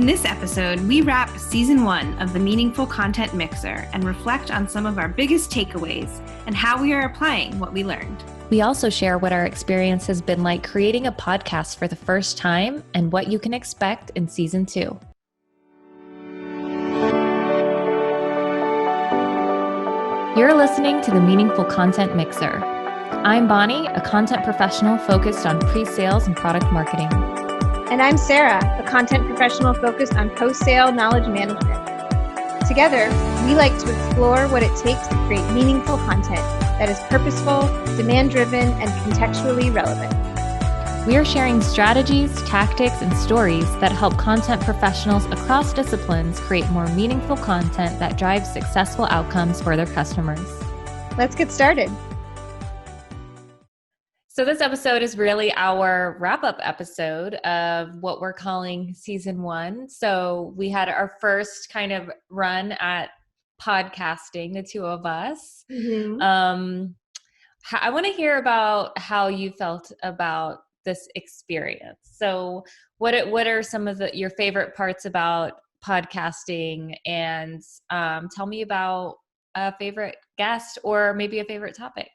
In this episode, we wrap season 1 of the Meaningful Content Mixer and reflect on some of our biggest takeaways and how we are applying what we learned. We also share what our experience has been like creating a podcast for the first time and what you can expect in season 2. You're listening to the Meaningful Content Mixer. I'm Bonnie, a content professional focused on pre-sales and product marketing. And I'm Sarah, a content professional focused on post-sale knowledge management. Together, we like to explore what it takes to create meaningful content that is purposeful, demand-driven, and contextually relevant. We are sharing strategies, tactics, and stories that help content professionals across disciplines create more meaningful content that drives successful outcomes for their customers. Let's get started. So this episode is really our wrap-up episode of what we're calling season 1. So we had our first kind of run at podcasting, the two of us. Mm-hmm. I want to hear about how you felt about this experience. So what are some of your favorite parts about podcasting, and tell me about a favorite guest or maybe a favorite topic.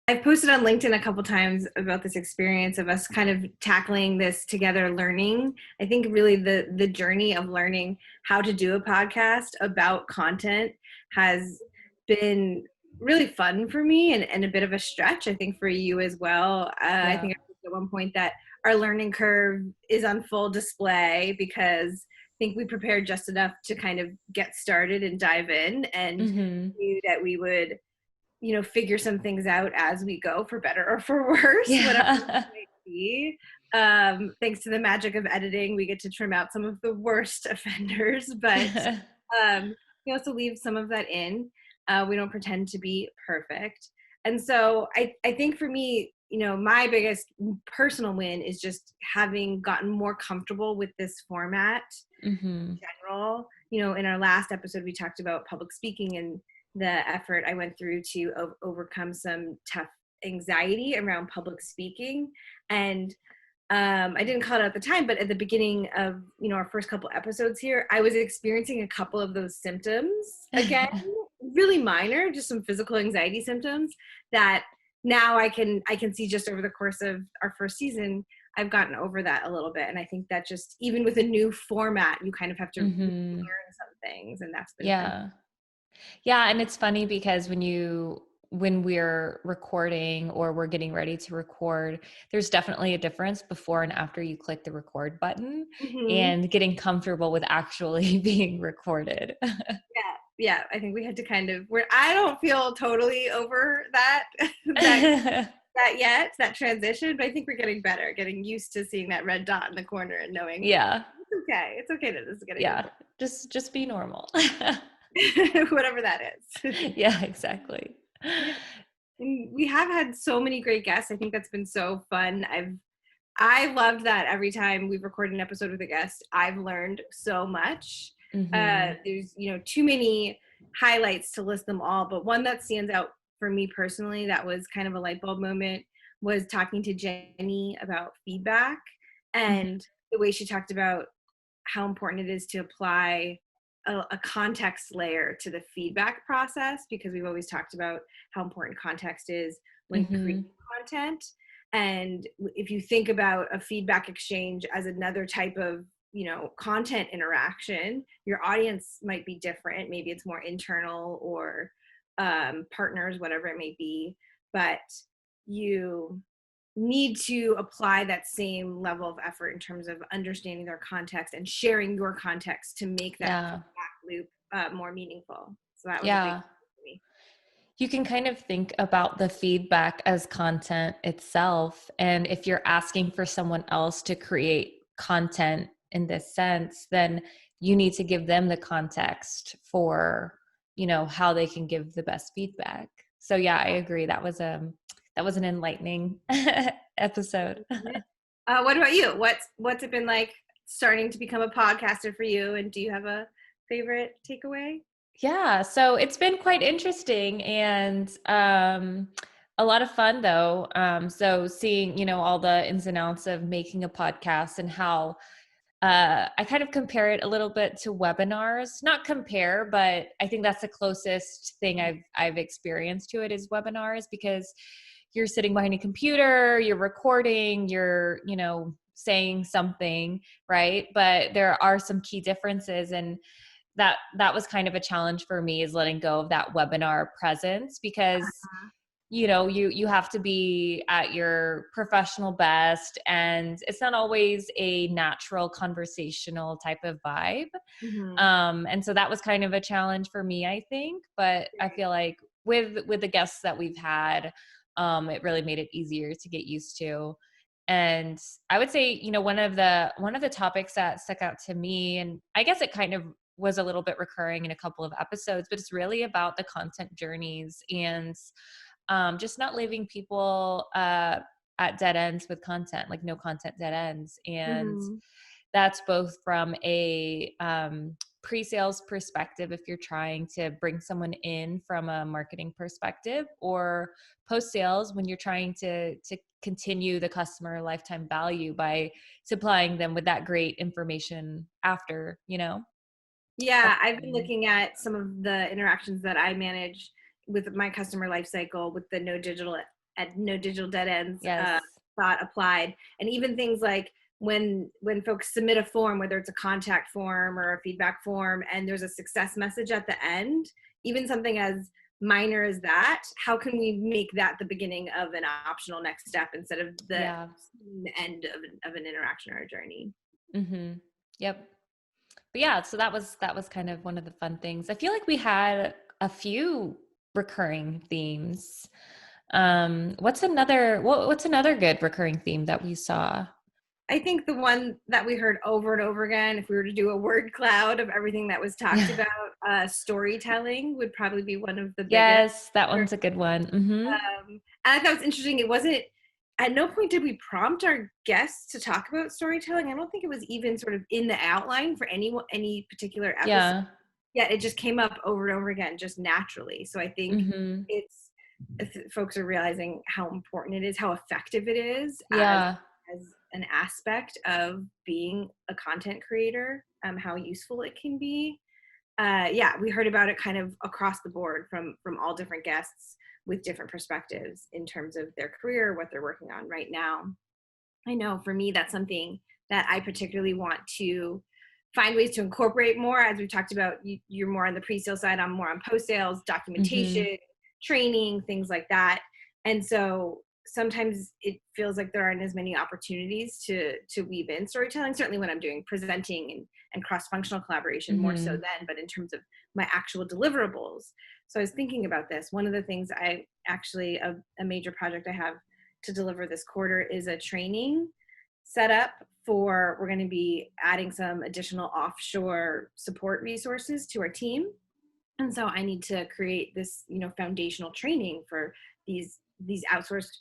I've posted on LinkedIn a couple times about this experience of us kind of tackling this together, learning. I think really the journey of learning how to do a podcast about content has been really fun for me and a bit of a stretch, I think, for you as well. Yeah. I think at one point that our learning curve is on full display because I think we prepared just enough to kind of get started and dive in, and knew that we would figure some things out as we go, for better or for worse, whatever it might be. Thanks to the magic of editing, we get to trim out some of the worst offenders, but we also leave some of that in. We don't pretend to be perfect. And so I think for me, my biggest personal win is just having gotten more comfortable with this format in general. In our last episode, we talked about public speaking and the effort I went through to overcome some tough anxiety around public speaking. And I didn't call it out at the time, but at the beginning of, our first couple episodes here, I was experiencing a couple of those symptoms again, really minor, just some physical anxiety symptoms that now I can see just over the course of our first season, I've gotten over that a little bit. And I think that just, even with a new format, you kind of have to learn some things, and that's been fun. Yeah, and it's funny because when we're recording or we're getting ready to record, there's definitely a difference before and after you click the record button and getting comfortable with actually being recorded. Yeah. I think we had to I don't feel totally over that that transition, but I think we're getting better, getting used to seeing that red dot in the corner and knowing, it's okay that this is getting better. Just be normal. Whatever that is. Yeah, exactly. And we have had so many great guests. I think that's been so fun. I loved that every time we've recorded an episode with a guest, I've learned so much. There's too many highlights to list them all, but one that stands out for me personally that was kind of a light bulb moment was talking to Jenny about feedback and the way she talked about how important it is to apply a context layer to the feedback process, because we've always talked about how important context is when creating content. And if you think about a feedback exchange as another type of content interaction, your audience might be different. Maybe it's more internal or partners, whatever it may be, but you need to apply that same level of effort in terms of understanding their context and sharing your context to make that feedback loop more meaningful. So that was a big thing for me. You can kind of think about the feedback as content itself. And if you're asking for someone else to create content in this sense, then you need to give them the context for, how they can give the best feedback. So yeah, I agree. That was an enlightening episode. What about you? What's it been like starting to become a podcaster for you? And do you have a favorite takeaway? Yeah, so it's been quite interesting and a lot of fun though. So seeing, all the ins and outs of making a podcast and how I kind of compare it a little bit to webinars, not compare, but I think that's the closest thing I've experienced to it is webinars, because you're sitting behind a computer, you're recording, you're, saying something, right? But there are some key differences, and that was kind of a challenge for me, is letting go of that webinar presence, because you have to be at your professional best, and it's not always a natural conversational type of vibe. And so that was kind of a challenge for me, I think, but I feel like with the guests that we've had, it really made it easier to get used to. And I would say, one of the topics that stuck out to me, and I guess it kind of was a little bit recurring in a couple of episodes, but it's really about the content journeys, and just not leaving people at dead ends with content, like no content dead ends. And that's both from a pre-sales perspective, if you're trying to bring someone in from a marketing perspective, or post-sales when you're trying to continue the customer lifetime value by supplying them with that great information after. Yeah, I've been looking at some of the interactions that I manage with my customer life cycle with the no digital dead ends Yes. thought applied, and even things like when folks submit a form, whether it's a contact form or a feedback form, and there's a success message at the end, even something as minor as that, how can we make that the beginning of an optional next step instead of the end of an interaction or a journey? Yep. But yeah, so that was kind of one of the fun things. I feel like we had a few recurring themes. What's another good recurring theme that we saw? I think the one that we heard over and over again, if we were to do a word cloud of everything that was talked about, storytelling would probably be one of the biggest. Yes, that one's a good one. And I thought it was interesting. It wasn't, at no point did we prompt our guests to talk about storytelling. I don't think it was even sort of in the outline for any particular episode. Yeah, it just came up over and over again, just naturally. So I think it's, if folks are realizing how important it is, how effective it is as an aspect of being a content creator, how useful it can be. We heard about it kind of across the board from all different guests with different perspectives in terms of their career, what they're working on right now. I know for me, that's something that I particularly want to find ways to incorporate more. As we talked about, you're more on the pre-sale side, I'm more on post-sales, documentation, training, things like that. And so sometimes it feels like there aren't as many opportunities to weave in storytelling, certainly when I'm doing presenting and cross-functional collaboration, more so then, but in terms of my actual deliverables. So I was thinking about this. One of the things a major project I have to deliver this quarter is a training setup we're going to be adding some additional offshore support resources to our team. And so I need to create this, foundational training for these outsourced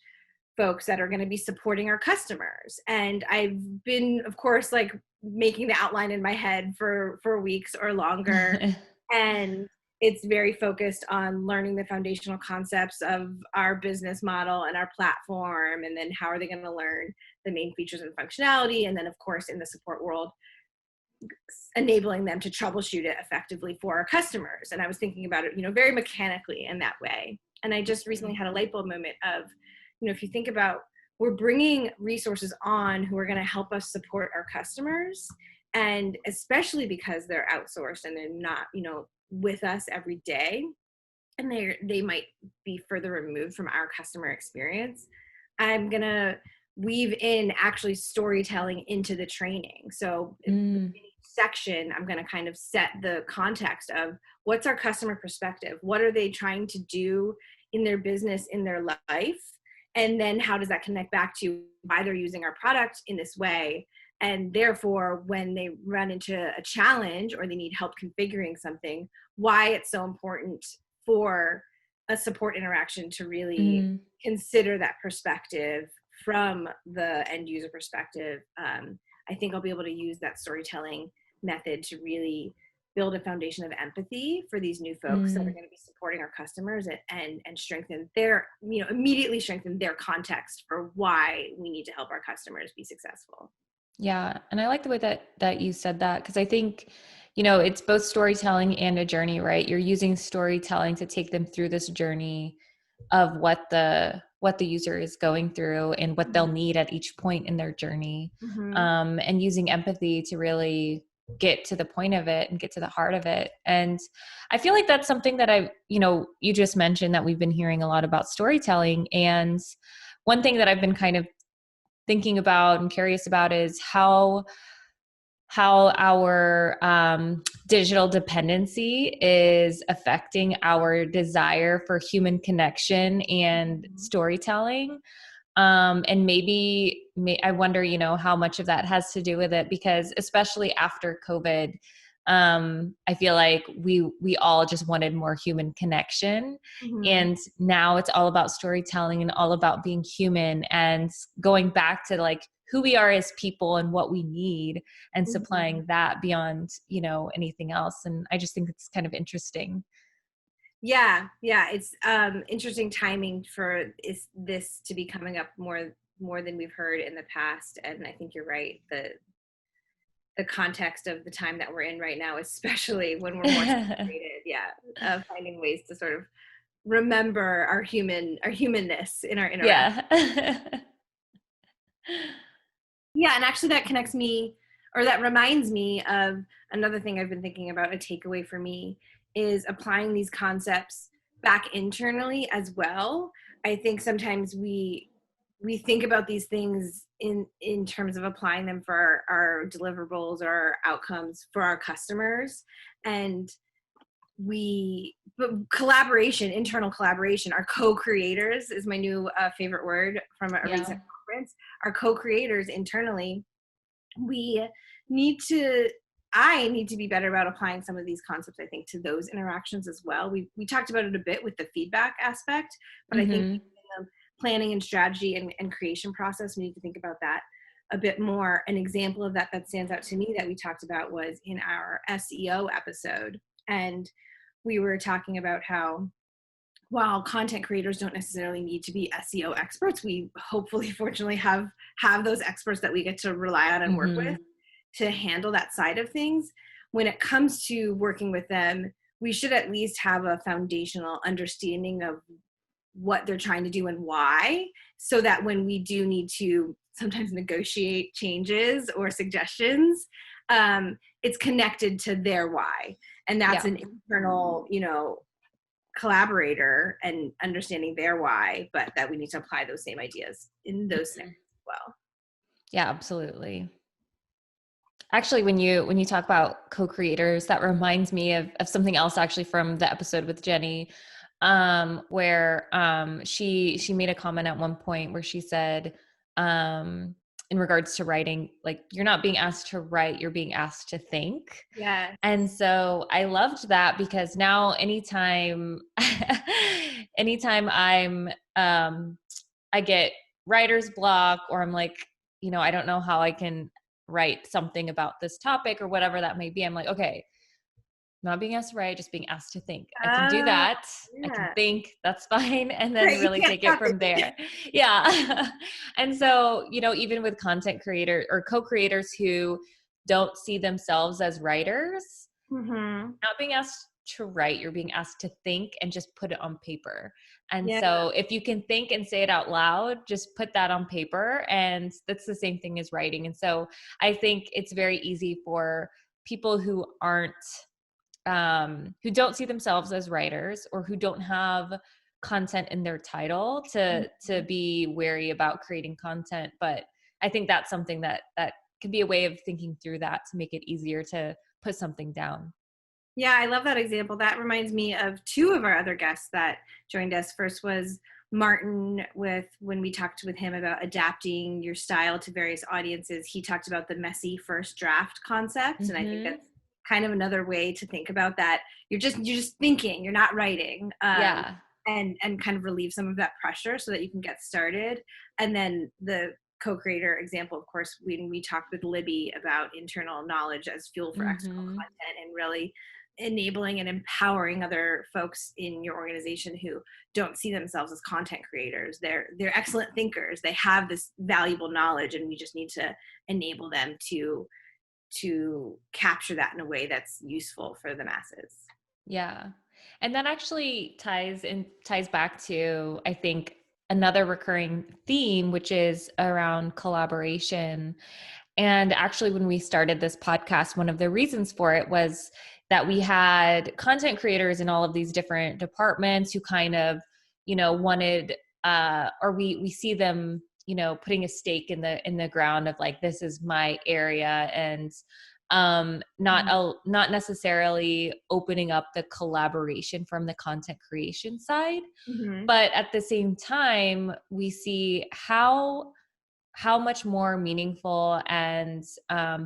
folks that are going to be supporting our customers. And I've been, of course, like making the outline in my head for weeks or longer. And it's very focused on learning the foundational concepts of our business model and our platform. And then how are they going to learn the main features and functionality? And then, of course, in the support world, enabling them to troubleshoot it effectively for our customers. And I was thinking about it, very mechanically in that way. And I just recently had a light bulb moment of, if you think about, we're bringing resources on who are going to help us support our customers. And especially because they're outsourced and they're not, with us every day, and they might be further removed from our customer experience, I'm going to weave in actually storytelling into the training. So in each section, I'm going to kind of set the context of what's our customer perspective? What are they trying to do in their business, in their life? And then how does that connect back to why they're using our product in this way? And therefore, when they run into a challenge or they need help configuring something, why it's so important for a support interaction to really consider that perspective from the end user perspective. I think I'll be able to use that storytelling method to really build a foundation of empathy for these new folks that are going to be supporting our customers and strengthen their, immediately strengthen their context for why we need to help our customers be successful. Yeah. And I like the way that you said that, because I think, you know, it's both storytelling and a journey, right? You're using storytelling to take them through this journey of what the user is going through and what they'll need at each point in their journey. Mm-hmm. And using empathy to really get to the point of it and get to the heart of it. And I feel like that's something that you just mentioned, that we've been hearing a lot about storytelling. And one thing that I've been kind of thinking about and curious about is how our digital dependency is affecting our desire for human connection and storytelling. And maybe I wonder, how much of that has to do with it, because especially after COVID, I feel like we all just wanted more human connection. Mm-hmm. And now it's all about storytelling and all about being human and going back to like who we are as people and what we need, and supplying that beyond, anything else. And I just think it's kind of interesting. Yeah, it's interesting timing for this to be coming up more than we've heard in the past. And I think you're right. The context of the time that we're in right now, especially when we're more separated, finding ways to sort of remember our humanness in our interaction. Yeah. Yeah, and actually that connects me, or that reminds me of another thing I've been thinking about. A takeaway for me is applying these concepts back internally as well. I think sometimes we think about these things in terms of applying them for our deliverables or our outcomes for our customers. And but collaboration, internal collaboration, our co-creators is my new favorite word from a recent conference. Our co-creators internally, I need to be better about applying some of these concepts, I think, to those interactions as well. We talked about it a bit with the feedback aspect, but I think in the planning and strategy and creation process, we need to think about that a bit more. An example of that stands out to me that we talked about was in our SEO episode. And we were talking about how, while content creators don't necessarily need to be SEO experts, we hopefully, fortunately, have those experts that we get to rely on and work with to handle that side of things. When it comes to working with them, we should at least have a foundational understanding of what they're trying to do and why, so that when we do need to sometimes negotiate changes or suggestions, it's connected to their why. And that's an internal, collaborator and understanding their why, but that we need to apply those same ideas in those things as well. Yeah, absolutely. Actually, when you talk about co-creators, that reminds me of something else actually from the episode with Jenny, where she made a comment at one point where she said, in regards to writing, like, you're not being asked to write, you're being asked to think. Yeah. And so I loved that, because now anytime I'm I get writer's block, or I'm like, I don't know how I can write something about this topic or whatever that may be, I'm like, okay, not being asked to write, just being asked to think. I can do that. I can think, that's fine. And then really take it from there. Yeah. And so, even with content creators or co-creators who don't see themselves as writers, not being asked to write, you're being asked to think and just put it on paper. And so if you can think and say it out loud, just put that on paper. And that's the same thing as writing. And so I think it's very easy for people who who don't see themselves as writers, or who don't have content in their title, to be wary about creating content. But I think that's something that could be a way of thinking through that, to make it easier to put something down. Yeah, I love that example. That reminds me of two of our other guests that joined us. First was Martin, when we talked with him about adapting your style to various audiences. He talked about the messy first draft concept. And I think that's kind of another way to think about that. You're just thinking, you're not writing. And kind of relieve some of that pressure so that you can get started. And then the co-creator example, of course, when we talked with Libby about internal knowledge as fuel for external content, and really enabling and empowering other folks in your organization who don't see themselves as content creators. They're excellent thinkers. They have this valuable knowledge, and we just need to enable them to capture that in a way that's useful for the masses. Yeah. And that actually ties back to, I think, another recurring theme, which is around collaboration. And actually, when we started this podcast, one of the reasons for it was that we had content creators in all of these different departments who kind of, wanted, or we see them, putting a stake in the ground of like, this is my area, and not necessarily opening up the collaboration from the content creation side. Mm-hmm. But at the same time, we see how much more meaningful and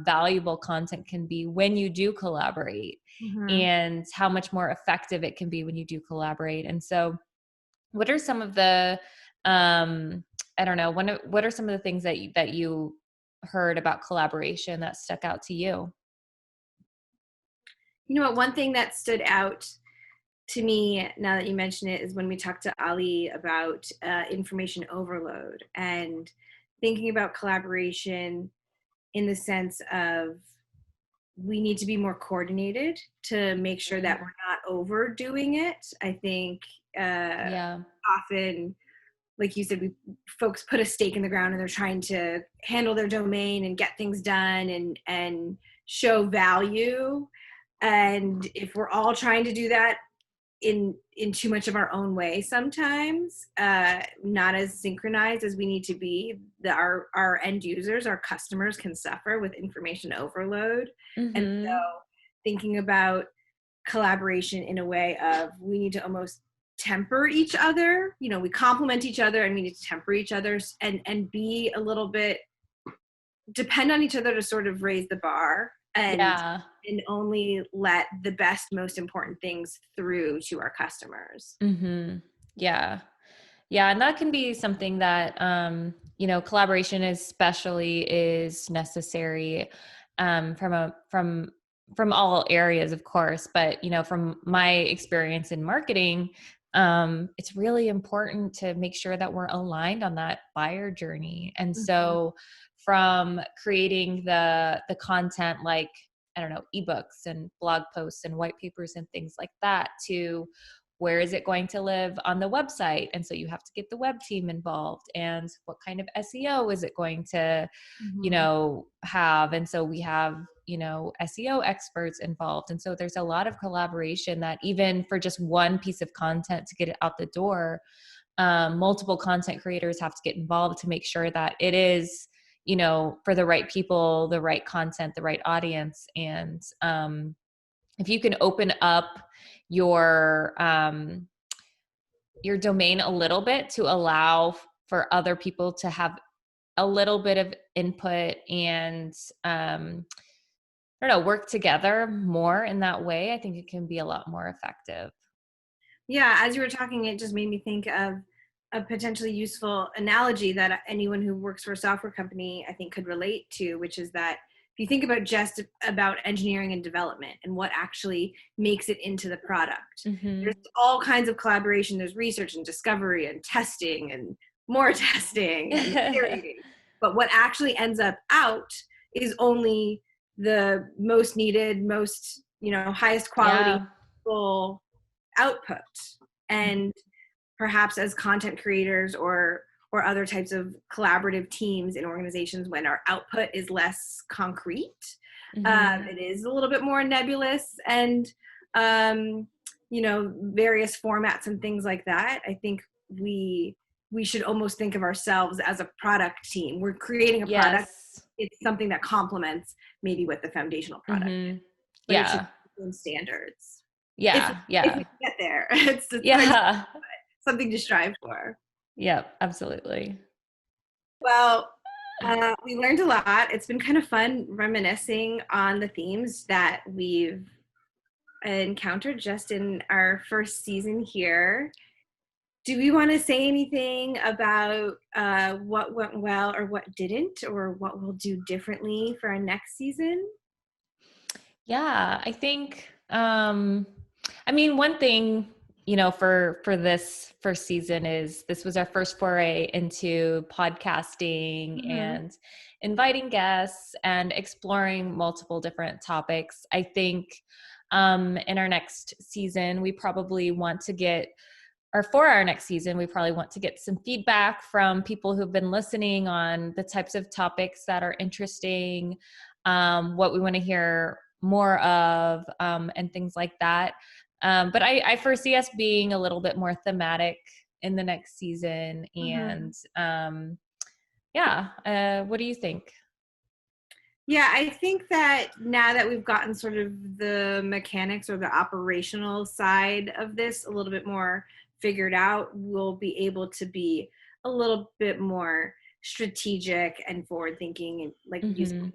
valuable content can be when you do collaborate, Mm-hmm. and how much more effective it can be when you do collaborate. And so what are some of the, I don't know, what are some of the things that you heard about collaboration that stuck out to you? You know what, one thing that stood out to me, now that you mention it, is when we talked to Ali about information overload and thinking about collaboration in the sense of we need to be more coordinated to make sure that we're not overdoing it. I think often, like you said, folks put a stake in the ground and they're trying to handle their domain and get things done and show value. And if we're all trying to do that in too much of our own way, sometimes not as synchronized as we need to be, our end users, our customers, can suffer with information overload. Mm-hmm. And so thinking about collaboration in a way of, we need to almost temper each other. We complement each other, and we need to temper each other's and be a little bit, depend on each other to sort of raise the bar, and only let the best, most important things through to our customers. Mm-hmm. Yeah. And that can be something that, collaboration especially is necessary from all areas, of course. But, from my experience in marketing, it's really important to make sure that we're aligned on that buyer journey. And so from creating the content, like, I don't know, ebooks and blog posts and white papers and things like that, to where is it going to live on the website? And so you have to get the web team involved, and what kind of SEO is it going to, have? And so we have, SEO experts involved. And so there's a lot of collaboration that even for just one piece of content to get it out the door, multiple content creators have to get involved to make sure that it is, for the right people, the right content, the right audience. And if you can open up your domain a little bit to allow for other people to have a little bit of input and work together more in that way, I think it can be a lot more effective. Yeah, as you were talking, it just made me think of a potentially useful analogy that anyone who works for a software company, I think, could relate to, which is that if you think about just about engineering and development and what actually makes it into the product, there's all kinds of collaboration. There's research and discovery and testing and more testing and iterating. But what actually ends up out is only the most needed, most, highest quality full output. And perhaps as content creators or other types of collaborative teams in organizations, when our output is less concrete, it is a little bit more nebulous and, various formats and things like that. I think we should almost think of ourselves as a product team. We're creating a product. It's something that complements maybe what the foundational product is. But it should be in standards. If we get there, it's something to strive for. Yeah, absolutely. Well, we learned a lot. It's been kind of fun reminiscing on the themes that we've encountered just in our first season here. Do we want to say anything about what went well or what didn't, or what we'll do differently for our next season? Yeah, I think I mean, one thing, for this first season is this was our first foray into podcasting and inviting guests and exploring multiple different topics. I think in our next season, we probably want to get, or for our next season, we probably want to get some feedback from people who've been listening on the types of topics that are interesting, what we want to hear more of, and things like that. But I foresee us being a little bit more thematic in the next season. And what do you think? Yeah, I think that now that we've gotten sort of the mechanics or the operational side of this a little bit more figured out, we'll be able to be a little bit more strategic and forward thinking, and like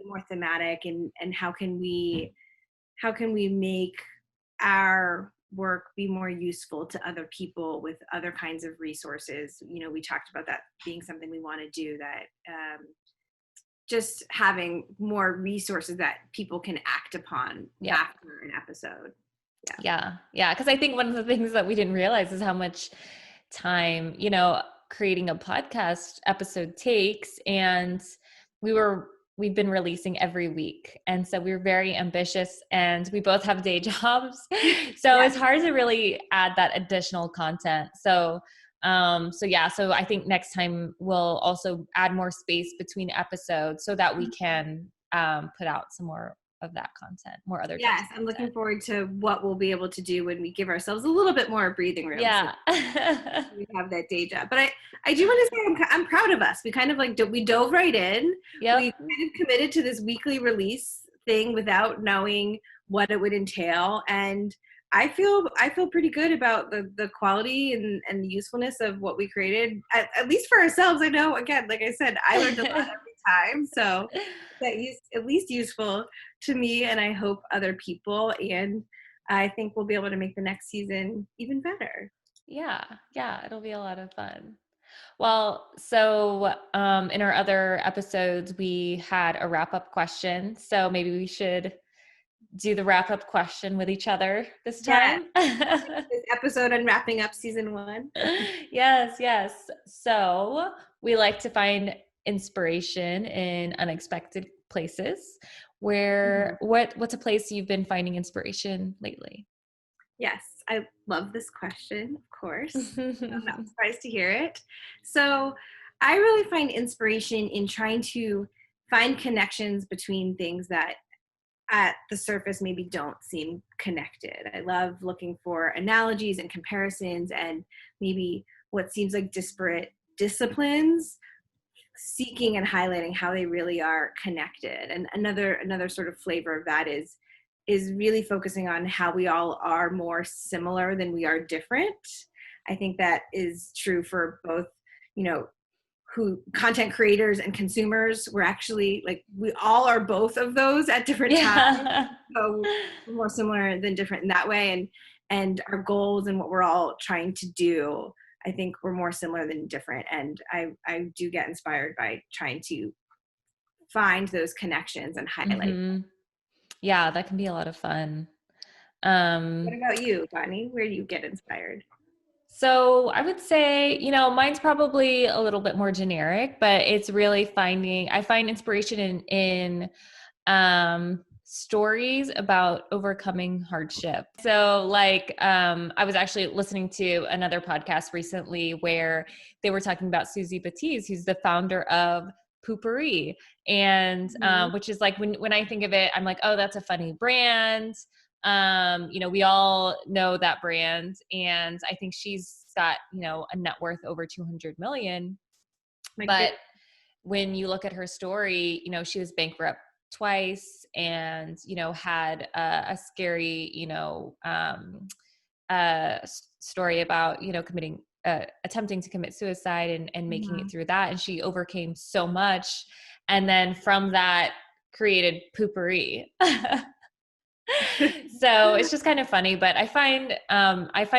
more thematic, and how can we make our work be more useful to other people with other kinds of resources. We talked about that being something we want to do, that just having more resources that people can act upon after an episode. Yeah. Because I think one of the things that we didn't realize is how much time, creating a podcast episode takes. And we've been releasing every week. And so we're very ambitious, and we both have day jobs. So it's hard to really add that additional content. So I think next time we'll also add more space between episodes so that we can put out some more of that content, more other types of content. I'm looking forward to what we'll be able to do when we give ourselves a little bit more breathing room. Yeah. So we have that day job. But I do want to say I'm proud of us. We kind of we dove right in. Yep. We kind of committed to this weekly release thing without knowing what it would entail. And I feel pretty good about the quality and the usefulness of what we created, at least for ourselves. I know, again, like I said, I learned a lot every time. So that is at least useful to me, and I hope other people. And I think we'll be able to make the next season even better. Yeah, it'll be a lot of fun. Well, so in our other episodes, we had a wrap-up question. So maybe we should do the wrap-up question with each other this time. This episode on wrapping up season 1. Yes. So we like to find inspiration in unexpected places. What's a place you've been finding inspiration lately? Yes, I love this question, of course. I'm not surprised to hear it. So I really find inspiration in trying to find connections between things that at the surface maybe don't seem connected. I love looking for analogies and comparisons, and maybe what seems like disparate disciplines, seeking and highlighting how they really are connected. And another sort of flavor of that is really focusing on how we all are more similar than we are different. I think that is true for both, who content creators and consumers. We're actually we all are both of those at different times. So we're more similar than different in that way. And our goals and what we're all trying to do, I think we're more similar than different. And I do get inspired by trying to find those connections and highlight them. Yeah, that can be a lot of fun. What about you, Bonnie? Where do you get inspired? So I would say, mine's probably a little bit more generic, but it's really I find inspiration in stories about overcoming hardship. So I was actually listening to another podcast recently where they were talking about Susie Batiz, who's the founder of Poo-Pourri. And which is when I think of it, I'm like, oh, that's a funny brand. We all know that brand, and I think she's got, a net worth over 200 million. But when you look at her story, she was bankrupt twice, and, had a scary, story about, attempting to commit suicide and making it through that. And she overcame so much. And then from that created Poo-Pourri. So it's just kind of funny, but I find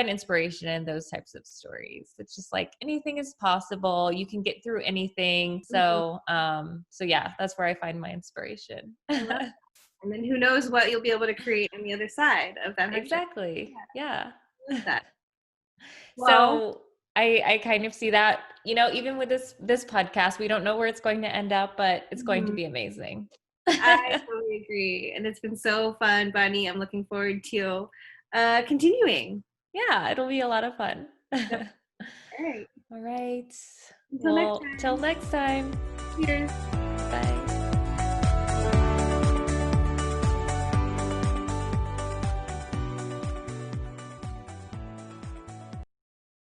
inspiration in those types of stories. It's just anything is possible. You can get through anything. So, yeah, that's where I find my inspiration. And then who knows what you'll be able to create on the other side of that hardship. Exactly. Yeah. I love that. So I kind of see that, even with this podcast, we don't know where it's going to end up, but it's going to be amazing. I totally agree. And it's been so fun, Bunny. I'm looking forward to continuing. Yeah, it'll be a lot of fun. Yep. All right. All right. Until next time. Till next time. Cheers.